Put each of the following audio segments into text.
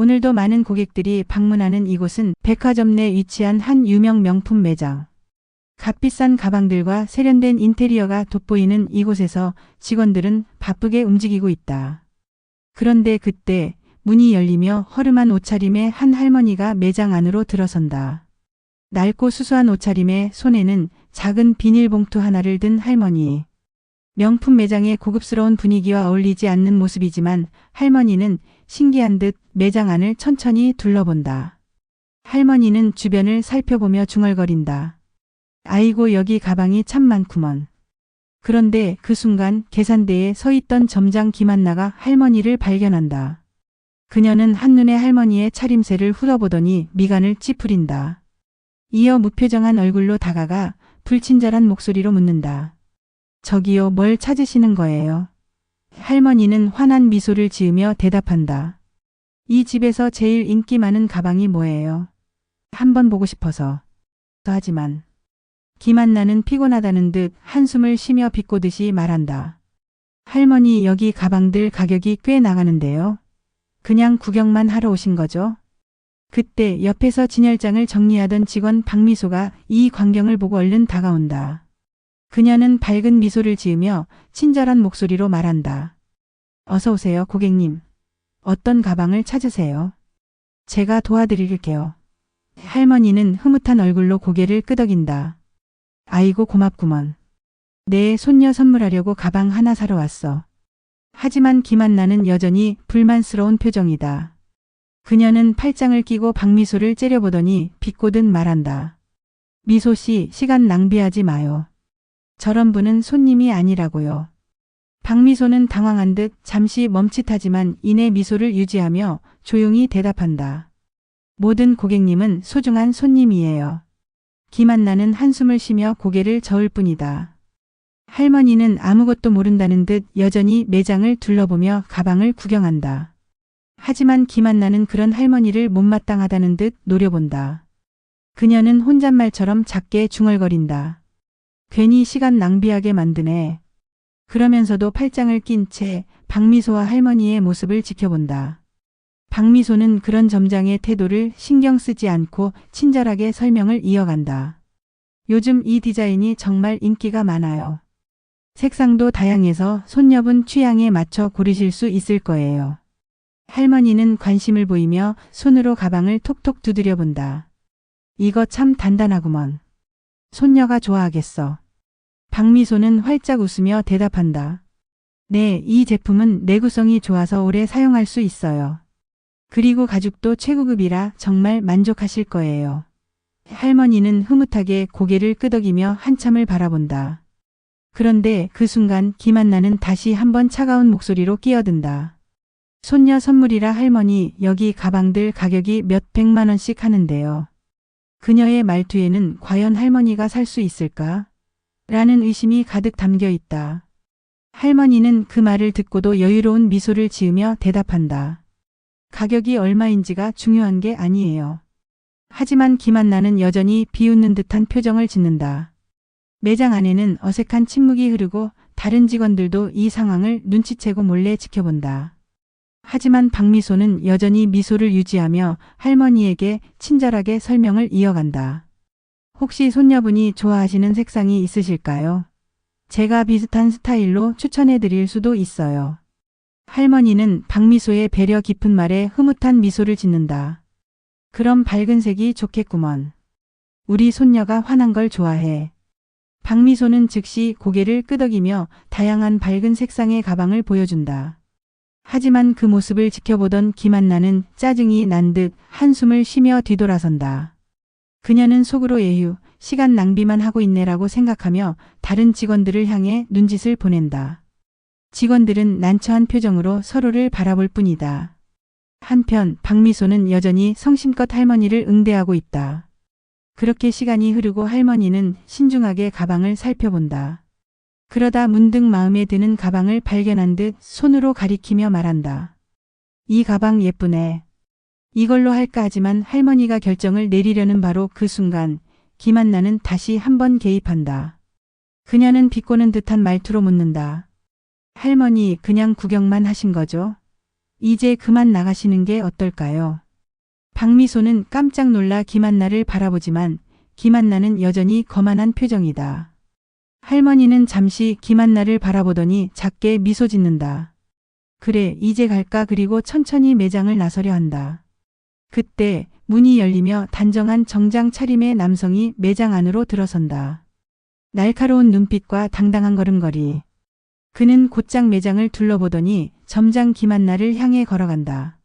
오늘도 많은 고객들이 방문하는 이곳은 백화점 내 위치한 한 유명 명품 매장. 값비싼 가방들과 세련된 인테리어가 돋보이는 이곳에서 직원들은 바쁘게 움직이고 있다. 그런데 그때 문이 열리며 허름한 옷차림의 한 할머니가 매장 안으로 들어선다. 낡고 수수한 옷차림에 손에는 작은 비닐봉투 하나를 든 할머니. 명품 매장의 고급스러운 분위기와 어울리지 않는 모습이지만 할머니는 신기한 듯 매장 안을 천천히 둘러본다. 할머니는 주변을 살펴보며 중얼거린다. 아이고, 여기 가방이 참 많구먼. 그런데 그 순간 계산대에 서 있던 점장 김한나가 할머니를 발견한다. 그녀는 한눈에 할머니의 차림새를 훑어보더니 미간을 찌푸린다. 이어 무표정한 얼굴로 다가가 불친절한 목소리로 묻는다. 저기요, 뭘 찾으시는 거예요? 할머니는 환한 미소를 지으며 대답한다. 이 집에서 제일 인기 많은 가방이 뭐예요? 한번 보고 싶어서. 하지만 김한나는 피곤하다는 듯 한숨을 쉬며 비꼬듯이 말한다. 할머니, 여기 가방들 가격이 꽤 나가는데요. 그냥 구경만 하러 오신 거죠? 그때 옆에서 진열장을 정리하던 직원 박미소가 이 광경을 보고 얼른 다가온다. 그녀는 밝은 미소를 지으며 친절한 목소리로 말한다. 어서 오세요, 고객님. 어떤 가방을 찾으세요? 제가 도와드릴게요. 할머니는 흐뭇한 얼굴로 고개를 끄덕인다. 아이고, 고맙구먼. 내 손녀 선물하려고 가방 하나 사러 왔어. 하지만 김한나는 여전히 불만스러운 표정이다. 그녀는 팔짱을 끼고 박미소를 째려보더니 비꼬듯 말한다. 미소 씨, 시간 낭비하지 마요. 저런 분은 손님이 아니라고요. 박미소는 당황한 듯 잠시 멈칫하지만 이내 미소를 유지하며 조용히 대답한다. 모든 고객님은 소중한 손님이에요. 김한나는 한숨을 쉬며 고개를 저을 뿐이다. 할머니는 아무것도 모른다는 듯 여전히 매장을 둘러보며 가방을 구경한다. 하지만 김한나는 그런 할머니를 못마땅하다는 듯 노려본다. 그녀는 혼잣말처럼 작게 중얼거린다. 괜히 시간 낭비하게 만드네. 그러면서도 팔짱을 낀 채 박미소와 할머니의 모습을 지켜본다. 박미소는 그런 점장의 태도를 신경 쓰지 않고 친절하게 설명을 이어간다. 요즘 이 디자인이 정말 인기가 많아요. 색상도 다양해서 손녀분 취향에 맞춰 고르실 수 있을 거예요. 할머니는 관심을 보이며 손으로 가방을 톡톡 두드려 본다. 이거 참 단단하구먼. 손녀가 좋아하겠어. 박미소는 활짝 웃으며 대답한다. 네, 이 제품은 내구성이 좋아서 오래 사용할 수 있어요. 그리고 가죽도 최고급이라 정말 만족하실 거예요. 할머니는 흐뭇하게 고개를 끄덕이며 한참을 바라본다. 그런데 그 순간 김한나는 다시 한번 차가운 목소리로 끼어든다. 손녀 선물이라 할머니, 여기 가방들 가격이 몇 백만 원씩 하는데요. 그녀의 말투에는 과연 할머니가 살 수 있을까? 라는 의심이 가득 담겨 있다. 할머니는 그 말을 듣고도 여유로운 미소를 지으며 대답한다. 가격이 얼마인지가 중요한 게 아니에요. 하지만 김한나는 여전히 비웃는 듯한 표정을 짓는다. 매장 안에는 어색한 침묵이 흐르고 다른 직원들도 이 상황을 눈치채고 몰래 지켜본다. 하지만 박미소는 여전히 미소를 유지하며 할머니에게 친절하게 설명을 이어간다. 혹시 손녀분이 좋아하시는 색상이 있으실까요? 제가 비슷한 스타일로 추천해 드릴 수도 있어요. 할머니는 박미소의 배려 깊은 말에 흐뭇한 미소를 짓는다. 그럼 밝은 색이 좋겠구먼. 우리 손녀가 환한 걸 좋아해. 박미소는 즉시 고개를 끄덕이며 다양한 밝은 색상의 가방을 보여준다. 하지만 그 모습을 지켜보던 김한나는 짜증이 난 듯 한숨을 쉬며 뒤돌아선다. 그녀는 속으로 에휴, 시간 낭비만 하고 있네라고 생각하며 다른 직원들을 향해 눈짓을 보낸다. 직원들은 난처한 표정으로 서로를 바라볼 뿐이다. 한편 박미소는 여전히 성심껏 할머니를 응대하고 있다. 그렇게 시간이 흐르고 할머니는 신중하게 가방을 살펴본다. 그러다 문득 마음에 드는 가방을 발견한 듯 손으로 가리키며 말한다. 이 가방 예쁘네. 이걸로 할까 하지만 할머니가 결정을 내리려는 바로 그 순간 김한나는 다시 한번 개입한다. 그녀는 비꼬는 듯한 말투로 묻는다. 할머니, 그냥 구경만 하신 거죠? 이제 그만 나가시는 게 어떨까요? 박미소는 깜짝 놀라 김한나를 바라보지만 김한나는 여전히 거만한 표정이다. 할머니는 잠시 김한나를 바라보더니 작게 미소 짓는다. 그래, 이제 갈까? 그리고 천천히 매장을 나서려 한다. 그때 문이 열리며 단정한 정장 차림의 남성이 매장 안으로 들어선다. 날카로운 눈빛과 당당한 걸음걸이. 그는 곧장 매장을 둘러보더니 점장 김한나를 향해 걸어간다.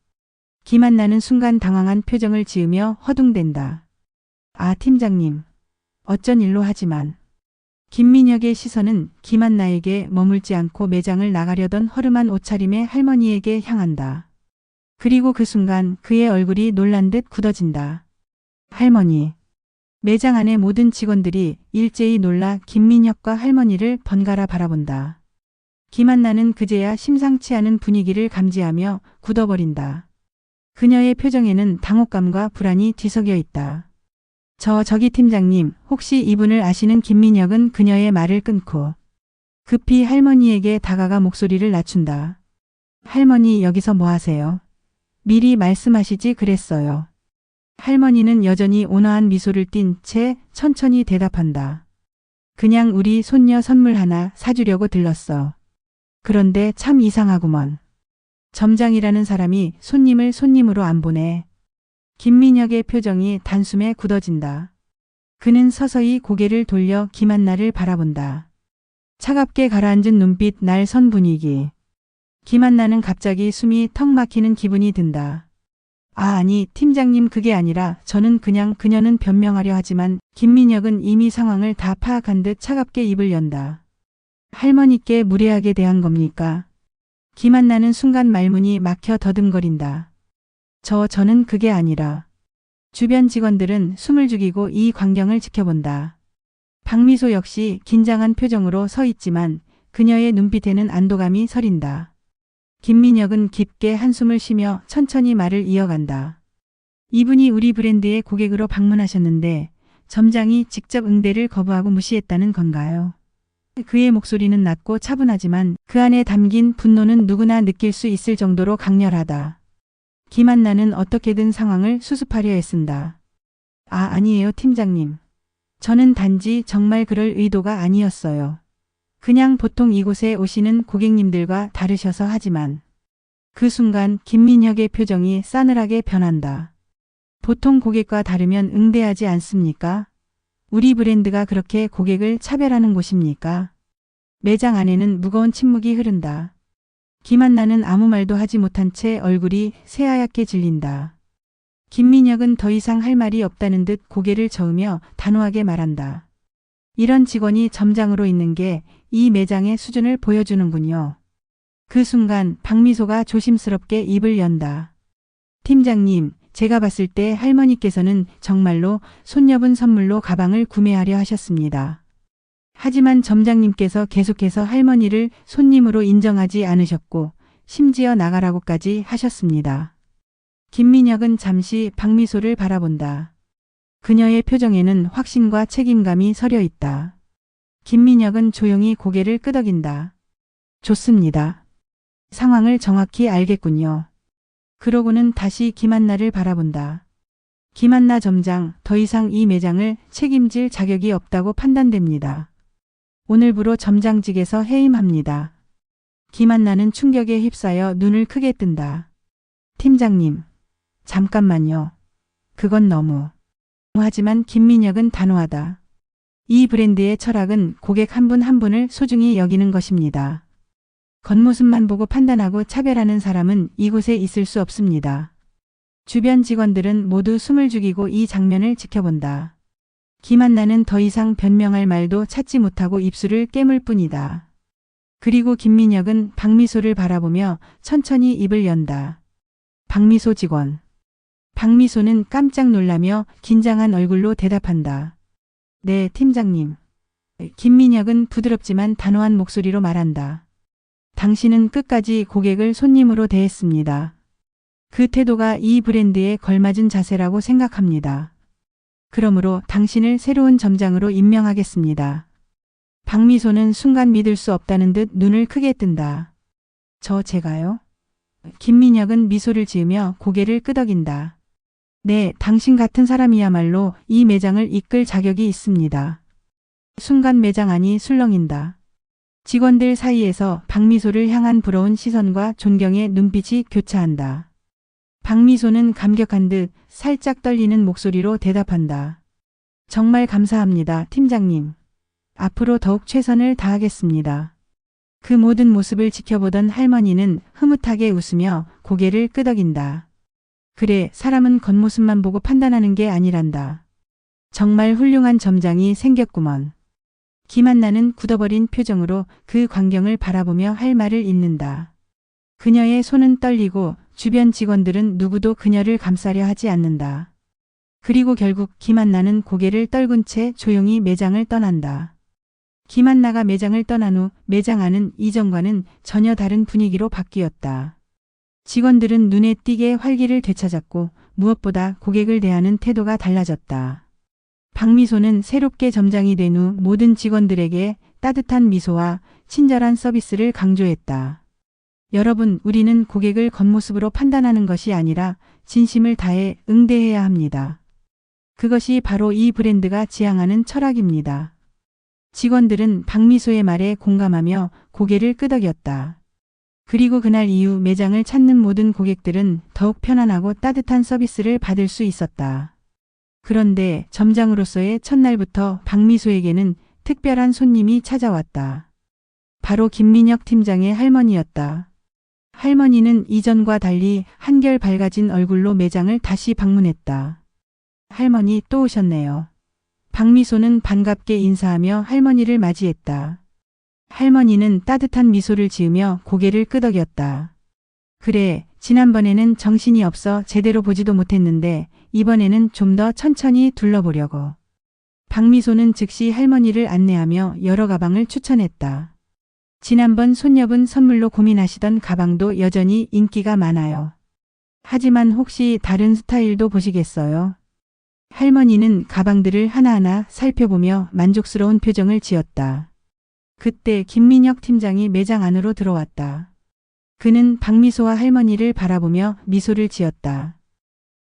김한나는 순간 당황한 표정을 지으며 허둥댄다. 아, 팀장님. 어쩐 일로 하지만. 김민혁의 시선은 김한나에게 머물지 않고 매장을 나가려던 허름한 옷차림의 할머니에게 향한다. 그리고 그 순간 그의 얼굴이 놀란 듯 굳어진다. 할머니. 매장 안의 모든 직원들이 일제히 놀라 김민혁과 할머니를 번갈아 바라본다. 김한나는 그제야 심상치 않은 분위기를 감지하며 굳어버린다. 그녀의 표정에는 당혹감과 불안이 뒤섞여 있다. 저기 팀장님, 혹시 이분을 아시는? 김민혁은 그녀의 말을 끊고 급히 할머니에게 다가가 목소리를 낮춘다. 할머니, 여기서 뭐 하세요? 미리 말씀하시지 그랬어요. 할머니는 여전히 온화한 미소를 띤 채 천천히 대답한다. 그냥 우리 손녀 선물 하나 사주려고 들렀어. 그런데 참 이상하구먼. 점장이라는 사람이 손님을 손님으로 안 보내. 김민혁의 표정이 단숨에 굳어진다. 그는 서서히 고개를 돌려 김한나를 바라본다. 차갑게 가라앉은 눈빛, 날 선 분위기. 김한나는 갑자기 숨이 턱 막히는 기분이 든다. 아니, 팀장님, 그게 아니라 저는 그냥. 그녀는 변명하려 하지만 김민혁은 이미 상황을 다 파악한 듯 차갑게 입을 연다. 할머니께 무례하게 대한 겁니까? 김한나는 순간 말문이 막혀 더듬거린다. 저는 그게 아니라. 주변 직원들은 숨을 죽이고 이 광경을 지켜본다. 박미소 역시 긴장한 표정으로 서 있지만 그녀의 눈빛에는 안도감이 서린다. 김민혁은 깊게 한숨을 쉬며 천천히 말을 이어간다. 이분이 우리 브랜드의 고객으로 방문하셨는데 점장이 직접 응대를 거부하고 무시했다는 건가요? 그의 목소리는 낮고 차분하지만 그 안에 담긴 분노는 누구나 느낄 수 있을 정도로 강렬하다. 김한나는 어떻게든 상황을 수습하려 애쓴다. 아니에요, 팀장님. 저는 단지 정말 그럴 의도가 아니었어요. 그냥 보통 이곳에 오시는 고객님들과 다르셔서. 하지만 그 순간 김민혁의 표정이 싸늘하게 변한다. 보통 고객과 다르면 응대하지 않습니까? 우리 브랜드가 그렇게 고객을 차별하는 곳입니까? 매장 안에는 무거운 침묵이 흐른다. 김한나는 아무 말도 하지 못한 채 얼굴이 새하얗게 질린다. 김민혁은 더 이상 할 말이 없다는 듯 고개를 저으며 단호하게 말한다. 이런 직원이 점장으로 있는 게 이 매장의 수준을 보여주는군요. 그 순간 박미소가 조심스럽게 입을 연다. 팀장님, 제가 봤을 때 할머니께서는 정말로 손녀분 선물로 가방을 구매하려 하셨습니다. 하지만 점장님께서 계속해서 할머니를 손님으로 인정하지 않으셨고 심지어 나가라고까지 하셨습니다. 김민혁은 잠시 박미소를 바라본다. 그녀의 표정에는 확신과 책임감이 서려 있다. 김민혁은 조용히 고개를 끄덕인다. 좋습니다. 상황을 정확히 알겠군요. 그러고는 다시 김한나를 바라본다. 김한나 점장, 더 이상 이 매장을 책임질 자격이 없다고 판단됩니다. 오늘부로 점장직에서 해임합니다. 김한나는 충격에 휩싸여 눈을 크게 뜬다. 팀장님, 잠깐만요. 그건 너무. 하지만 김민혁은 단호하다. 이 브랜드의 철학은 고객 한 분 한 분을 소중히 여기는 것입니다. 겉모습만 보고 판단하고 차별하는 사람은 이곳에 있을 수 없습니다. 주변 직원들은 모두 숨을 죽이고 이 장면을 지켜본다. 김한나는 더 이상 변명할 말도 찾지 못하고 입술을 깨물 뿐이다. 그리고 김민혁은 박미소를 바라보며 천천히 입을 연다. 박미소 직원. 박미소는 깜짝 놀라며 긴장한 얼굴로 대답한다. 네, 팀장님. 김민혁은 부드럽지만 단호한 목소리로 말한다. 당신은 끝까지 고객을 손님으로 대했습니다. 그 태도가 이 브랜드에 걸맞은 자세라고 생각합니다. 그러므로 당신을 새로운 점장으로 임명하겠습니다. 박미소는 순간 믿을 수 없다는 듯 눈을 크게 뜬다. 제가요? 김민혁은 미소를 지으며 고개를 끄덕인다. 네, 당신 같은 사람이야말로 이 매장을 이끌 자격이 있습니다. 순간 매장 안이 술렁인다. 직원들 사이에서 박미소를 향한 부러운 시선과 존경의 눈빛이 교차한다. 박미소는 감격한 듯 살짝 떨리는 목소리로 대답한다. 정말 감사합니다, 팀장님. 앞으로 더욱 최선을 다하겠습니다. 그 모든 모습을 지켜보던 할머니는 흐뭇하게 웃으며 고개를 끄덕인다. 그래, 사람은 겉모습만 보고 판단하는 게 아니란다. 정말 훌륭한 점장이 생겼구먼. 김한나는 굳어버린 표정으로 그 광경을 바라보며 할 말을 잇는다. 그녀의 손은 떨리고 주변 직원들은 누구도 그녀를 감싸려 하지 않는다. 그리고 결국 김한나는 고개를 떨군 채 조용히 매장을 떠난다. 김한나가 매장을 떠난 후 매장 안은 이전과는 전혀 다른 분위기로 바뀌었다. 직원들은 눈에 띄게 활기를 되찾았고 무엇보다 고객을 대하는 태도가 달라졌다. 박미소는 새롭게 점장이 된 후 모든 직원들에게 따뜻한 미소와 친절한 서비스를 강조했다. 여러분, 우리는 고객을 겉모습으로 판단하는 것이 아니라 진심을 다해 응대해야 합니다. 그것이 바로 이 브랜드가 지향하는 철학입니다. 직원들은 박미소의 말에 공감하며 고개를 끄덕였다. 그리고 그날 이후 매장을 찾는 모든 고객들은 더욱 편안하고 따뜻한 서비스를 받을 수 있었다. 그런데 점장으로서의 첫날부터 박미소에게는 특별한 손님이 찾아왔다. 바로 김민혁 팀장의 할머니였다. 할머니는 이전과 달리 한결 밝아진 얼굴로 매장을 다시 방문했다. 할머니, 또 오셨네요. 박미소는 반갑게 인사하며 할머니를 맞이했다. 할머니는 따뜻한 미소를 지으며 고개를 끄덕였다. 그래, 지난번에는 정신이 없어 제대로 보지도 못했는데 이번에는 좀 더 천천히 둘러보려고. 박미소는 즉시 할머니를 안내하며 여러 가방을 추천했다. 지난번 손녀분 선물로 고민하시던 가방도 여전히 인기가 많아요. 하지만 혹시 다른 스타일도 보시겠어요? 할머니는 가방들을 하나하나 살펴보며 만족스러운 표정을 지었다. 그때 김민혁 팀장이 매장 안으로 들어왔다. 그는 박미소와 할머니를 바라보며 미소를 지었다.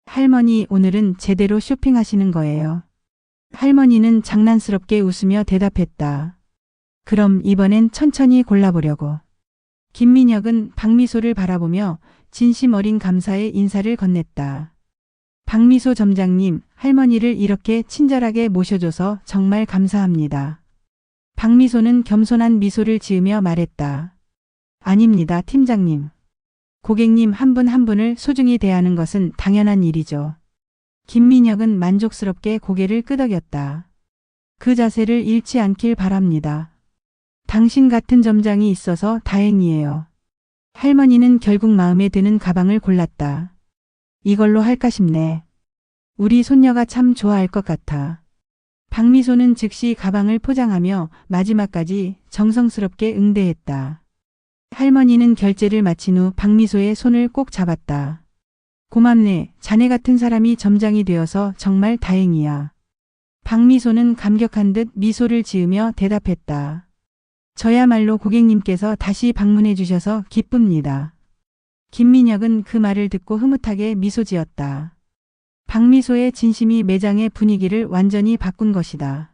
할머니, 오늘은 제대로 쇼핑하시는 거예요. 할머니는 장난스럽게 웃으며 대답했다. 그럼 이번엔 천천히 골라보려고. 김민혁은 박미소를 바라보며 진심 어린 감사의 인사를 건넸다. 박미소 점장님, 할머니를 이렇게 친절하게 모셔줘서 정말 감사합니다. 박미소는 겸손한 미소를 지으며 말했다. 아닙니다, 팀장님. 고객님 한 분 한 분을 소중히 대하는 것은 당연한 일이죠. 김민혁은 만족스럽게 고개를 끄덕였다. 그 자세를 잃지 않길 바랍니다. 당신 같은 점장이 있어서 다행이에요. 할머니는 결국 마음에 드는 가방을 골랐다. 이걸로 할까 싶네. 우리 손녀가 참 좋아할 것 같아. 박미소는 즉시 가방을 포장하며 마지막까지 정성스럽게 응대했다. 할머니는 결제를 마친 후 박미소의 손을 꼭 잡았다. 고맙네. 자네 같은 사람이 점장이 되어서 정말 다행이야. 박미소는 감격한 듯 미소를 지으며 대답했다. 저야말로 고객님께서 다시 방문해 주셔서 기쁩니다. 김민혁은 그 말을 듣고 흐뭇하게 미소 지었다. 박미소의 진심이 매장의 분위기를 완전히 바꾼 것이다.